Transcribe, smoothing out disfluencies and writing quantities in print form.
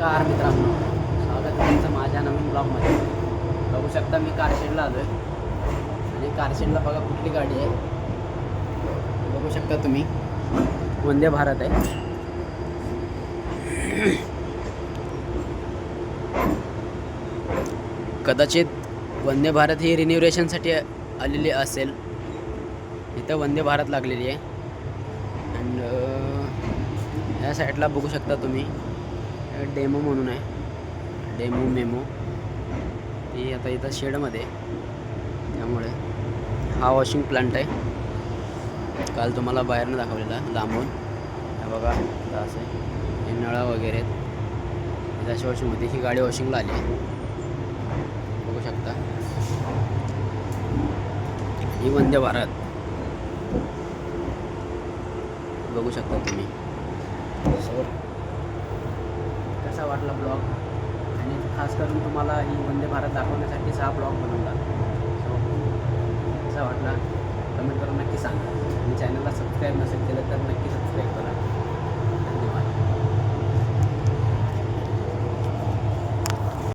नमस्कार मित्रांनो, स्वागत आहे तुमचं माझ्या नवीन ब्लॉगमध्ये. बघू शकता मी कारशेडला आलो आहे आणि कारशेडला बघा कुठली गाडी आहे बघू शकता तुम्ही. वंदे भारत आहे. कदाचित वंदे भारत ही रिन्युवेशनसाठी आलेली असेल. इथं वंदे भारत लागलेली आहे अँड या साईडला बघू शकता तुम्ही डेमो म्हणून आहे. डेमो मेमो ती आता इथं शेडमध्ये, त्यामुळे हा वॉशिंग प्लांट आहे. काल तुम्हाला बाहेरनं दाखवलेला लांबून. हा बघा असं आहे, हे नळा वगैरे आहेत. अशी वॉशिंग होती. ही गाडी वॉशिंगला आली आहे बघू शकता. ही वंदे भारत बघू शकता तुम्ही. सो कसा वाटला ब्लॉग, आणि खास करून तुम्हाला ही वंदे भारत दाखवण्यासाठीच हा ब्लॉग बनवला. सो कसा वाटला कमेंट करून नक्की सांगा, आणि चॅनलला सबस्क्राईब नसेल केलं तर नक्की सबस्क्राईब करा.